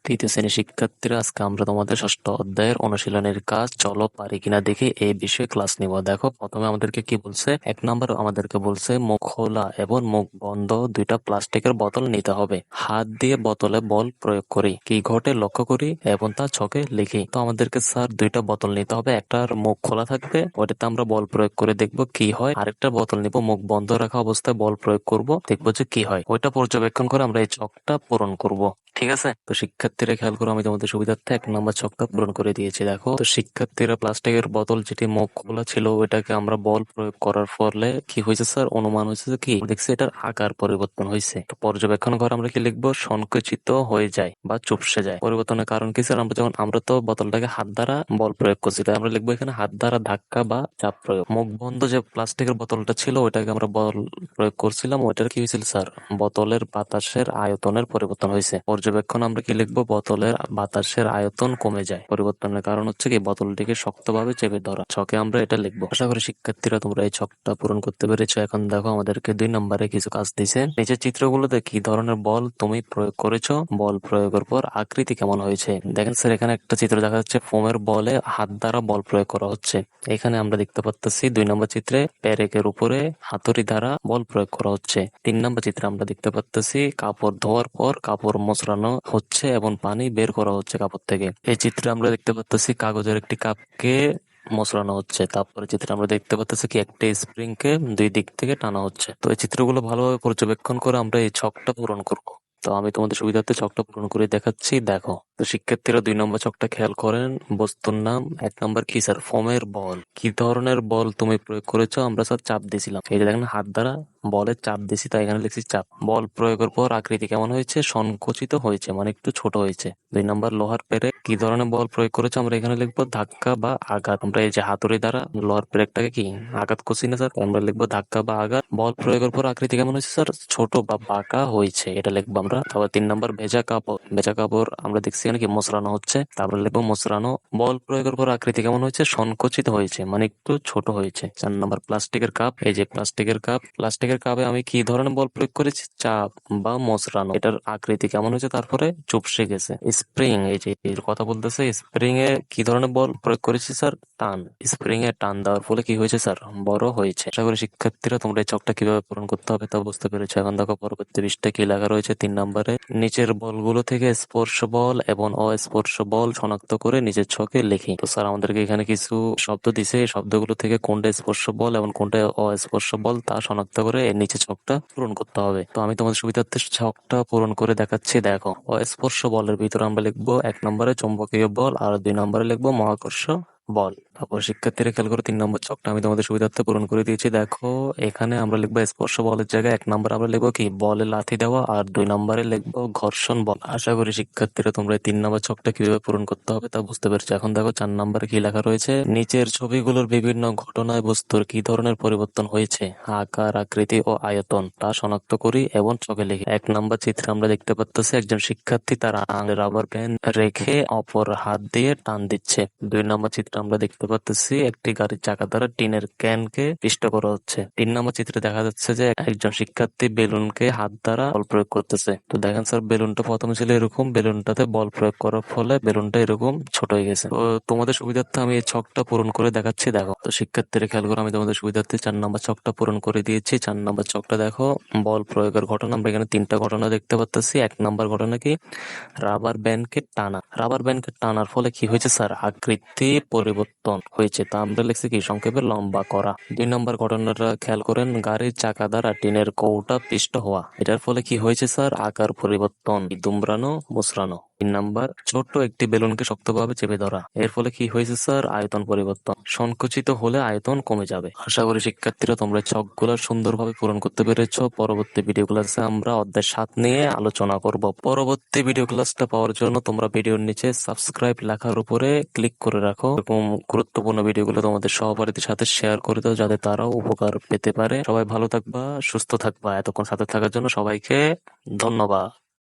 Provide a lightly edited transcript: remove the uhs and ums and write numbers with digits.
তৃতীয় শ্রেণীর শিক্ষার্থীরা, আজকে আমরা তোমাদের ষষ্ঠ অধ্যায়ের অনুশীলনের কাজ চলো পারি কিনা দেখি এই বিষয়ে ক্লাস নিব। দেখো, প্রথমে আমাদেরকে কি বলছে, 1 নম্বর আমাদেরকে বলছে মুখ খোলা এবং মুখ বন্ধ দুইটা প্লাস্টিকের বোতল নিতে হবে। হাত দিয়ে বোতলে বল প্রয়োগ করি, কি ঘটে লক্ষ্য করি এবং তা ছকে লিখি। তো আমাদেরকে স্যার দুইটা বোতল নিতে হবে, একটার মুখ খোলা থাকবে, ওইটাতে আমরা বল প্রয়োগ করে দেখবো কি হয়। আরেকটা বোতল নিব, মুখ বন্ধ রাখা অবস্থায় বল প্রয়োগ করব, দেখবো যে কি হয়। ওইটা পর্যবেক্ষণ করে আমরা এই ছকটা পূরণ করব। ঠিক আছে, তো শিক্ষার্থীরা খেয়াল করো, আমি তোমাদের সুবিধার্থে 1 নম্বর ছকটা পূরণ করে দিয়েছি। দেখো, তো শিক্ষার্থীরা প্লাস্টিকের বোতল যেটি মুখ খোলা ছিল ওইটাকে আমরা বল প্রয়োগ করার ফলে কি হয়েছে স্যার, অনুমান হয়েছে যে কি দেখছি এটার আকার পরিবর্তন হয়েছে। তো পর্যবেক্ষণ করে আমরা কি লিখবো, সংকুচিত হয়ে যায় বা চুপসে যায়। পরিবর্তনের কারণ কি স্যার, আমরা তো বোতলটাকে হাত দ্বারা বল প্রয়োগ করছি, তাই আমরা লিখবো এখানে হাত দ্বারা ধাক্কা বা চাপ প্রয়োগ। মুখ বন্ধ যে প্লাস্টিকের বোতলটা ছিল ওইটাকে আমরা বল প্রয়োগ করছিলাম, ওইটার কি হয়েছিল স্যার, বোতলের বাতাসের আয়তনের পরিবর্তন হয়েছে। পর্যবেক্ষণ আমরা কি লিখবো, বোতলের বাতাসের আয়তন কমে যায়। পরিবর্তনের কারণ হচ্ছে কি, বোতলটিকে শক্তভাবে চেপে ধরা। ছকে আমরা এটা লিখবো। আশা করি শিক্ষার্থীরা তোমরা এই ছকটা পূরণ করতে পেরেছো। এখন দেখো, আমাদেরকে 2 নম্বরে কিছু কাজ দিছে। নিচের চিত্রগুলোতে কি ধরনের বল তুমি প্রয়োগ করেছো, বল প্রয়োগের পর আকৃতি কেমন হয়েছে। দেখেন স্যার, এখানে একটা চিত্র দেখা যাচ্ছে, ফোমের বলে হাত দ্বারা বল প্রয়োগ করা হচ্ছে। এখানে আমরা দেখতে পাচ্ছি 2 নম্বর চিত্রে পেরেকের উপরে হাতুড়ি দ্বারা বল প্রয়োগ করা হচ্ছে। 3 নম্বর চিত্রে আমরা দেখতে পাচ্ছি কাপড় ধোয়ার পর কাপড় মোচড়ানো হচ্ছে এবং পানি বের করা হচ্ছে কাপড় থেকে। এই চিত্রে আমরা দেখতে পাচ্ছি কাগজের একটি কাপকে মোচড়ানো হচ্ছে। তারপরে চিত্রে আমরা দেখতে পাচ্ছি কি একটা স্প্রিং কে 2 দিক থেকে টানা হচ্ছে। তো এই চিত্রগুলো ভালোভাবে পর্যবেক্ষণ করে আমরা এই ছকটা পূরণ করব। তো আমি তোমাদের সুবিধার্থে ছকটা পূরণ করে দেখাচ্ছি, দেখো। তো শিক্ষার্থীরা 2 নম্বর ছকটা খেয়াল করেন। বস্তুর নাম 1 নম্বর কি স্যার, ফোমের বল। কি ধরনের বল তুমি প্রয়োগ করেছো, আমরা স্যার চাপ দিয়েছিলাম। এই যে দেখেন, হাত দ্বারা বলের চাপ দিছি, তাই এখানে লিখছি চাপ। বল প্রয়োগের পর আকৃতি কেমন হয়েছে, সংকুচিত হয়েছে, মানে একটু ছোট হয়েছে। 2 নম্বর লোহার পেরেক। কি ধরনের বল প্রয়োগ করেছে, আমরা এখানে লিখবো ধাক্কা বা আঘাত। আমরা এই যে হাতুড়ি দ্বারা লোহার পেরেকটাকে কি আঘাত করছি না স্যার, আমরা লিখবো ধাক্কা বা আঘাত। বল প্রয়োগের পর আকৃতি কেমন হয়েছে স্যার, ছোট বা বাঁকা হয়েছে, এটা লিখবো আমরা। তারপর 3 নম্বর ভেজা কাপড়। ভেজা কাপড় আমরা দেখছি এখানে কি মোচড়ানো হচ্ছে, তারপরে লিখবো মোচড়ানো। বল প্রয়োগের পর আকৃতি কেমন হয়েছে, সংকুচিত হয়েছে, মানে একটু ছোট হয়েছে। 4 নম্বর প্লাস্টিকের কাপ। এই যে প্লাস্টিকের কাপ, প্লাস্টিকের কাপে আমি কি ধরনের বল প্রয়োগ করেছি, চাপ বা মোচড়ানো। এটার আকৃতি কেমন হয়েছে, তারপরে চুপসে গেছে। স্প্রিং, এই যে এর কথা বলতেছে, স্প্রিং এ কি ধরনের বল প্রয়োগ করেছি স্যার, টান। স্প্রিং এ টান দেওয়ার ফলে কি হয়েছে স্যার, বড় হয়েছে। আশা করি শিক্ষার্থীরা তোমরা এই ছকটা কিভাবে পূরণ করতে হবে তা বুঝতে পেরেছো। এখন দেখো পরবর্তী পৃষ্ঠায় কি লেখা রয়েছে। 3 নম্বরে নিচের বলগুলো থেকে স্পর্শ বল এবং অস্পর্শ বল শনাক্ত করে নিচের ছকে লিখি। তো স্যার আমাদেরকে এখানে কিছু শব্দ দিছে, এই শব্দগুলো থেকে কোনটা স্পর্শ বল এবং কোনটা অস্পর্শ বল তা শনাক্ত করে এর নিচে ছকটা পূরণ করতে হবে। তো আমি তোমাদের সুবিধার্থে ছকটা পূরণ করে দেখাচ্ছি, দেখো। অস্পর্শ বলের ভিতরে আমরা লিখবো 1 নম্বরে চৌম্বকীয় বল আর 2 নম্বরে লিখবো মহাকর্ষ বল। তারপর শিক্ষার্থীরা খেয়াল করে 3 নম্বর ছকটা আমি তোমাদের সুবিধার্থে পূরণ করে দিয়েছি। দেখো, এখানে আমরা লিখবো স্পর্শ বলের জায়গায় 1 নম্বরে আমরা লিখবো কি, বলে লাথি দেওয়া, আর 2 নম্বরে লিখবো ঘর্ষণ বল। আশা করি শিক্ষার্থীরা তোমরা এই 3 নম্বর ছকটা কিভাবে পূরণ করতে হবে তা বুঝতে পেরেছো। এখন দেখো 4 নম্বরে কি লেখা রয়েছে। নিচের ছবিগুলোর বিভিন্ন ঘটনায় বস্তুর কি ধরনের পরিবর্তন হয়েছে, আকার, আকৃতি ও আয়তন তা শনাক্ত করি এবং ছকে লিখি। 1 নম্বর চিত্রে আমরা দেখতে পাচ্ছি একজন শিক্ষার্থী তার আঙুলে রাবার ব্যান্ড রেখে অপর হাত দিয়ে টান দিচ্ছে। 2 নম্বর চিত্রে আমরা দেখতে পাচ্ছি একটি গাড়ির চাকা দ্বারা টিনের ক্যানকে পিষ্ট করা হচ্ছে। 3 নম্বর চিত্রে দেখা যাচ্ছে যে একজন শিক্ষার্থী বেলুনকে হাত দ্বারা বল প্রয়োগ করতেছে। তো দেখেন স্যার, বেলুনটা প্রথমে ছিল এরকম, বেলুনটাতে বল প্রয়োগ করার ফলে বেলুনটা এরকম ছোট হয়ে গেছে। তো তোমাদের সুবিধার্থে আমি এই ছকটা পূরণ করে দেখাচ্ছি, দেখো। তো শিক্ষার্থীরা খেয়াল করো, আমি তোমাদের সুবিধার্থে 4 নম্বর ছকটা পূরণ করে দিয়েছি। 4 নম্বর ছকটা দেখো, বল প্রয়োগের ঘটনা। আমরা এখানে 3টা ঘটনা দেখতে পাচ্ছি। 1 নম্বর ঘটনা কি, রাবার ব্যান্ডকে টানা। রাবার ব্যান্ডকে টানার ফলে কি হয়েছে স্যার, আকৃতি পরিবর্তন হয়েছে, তা আমরা লিখছি কি, সংক্ষেপে লম্বা করা। 2 নম্বর ঘটনাটা খেয়াল করেন, গাড়ির চাকা দ্বারা টিনের কৌটা পিষ্ট হওয়া। এটার ফলে কি হয়েছে স্যার, আকার পরিবর্তন, দুমড়ানো মুচড়ানো। 3 নম্বর, ছোট একটি বেলুনকে শক্তভাবে চেপে ধরা। এর ফলে কি হয়েছে স্যার, আয়তন পরিবর্তন, সংকুচিত হলে আয়তন কমে যাবে। আশা করি শিক্ষার্থীরা তোমরা ছকগুলো সুন্দরভাবে পূরণ করতে পেরেছো। পরবর্তী ভিডিও ক্লাসে আমরা অধ্যায় 7 নিয়ে আলোচনা করব। পরবর্তী ভিডিও ক্লাসটা পাওয়ার জন্য তোমরা ভিডিওর নিচে সাবস্ক্রাইব লেখার উপরে ক্লিক করে রাখো। এরকম গুরুত্বপূর্ণ ভিডিওগুলো তোমাদের সহপাঠীদের সাথে শেয়ার করে দাও, যাতে তারাও উপকার পেতে পারে। সবাই ভালো থাকবা, সুস্থ থাকবা। এতক্ষণ সাথে থাকার জন্য সবাইকে ধন্যবাদ।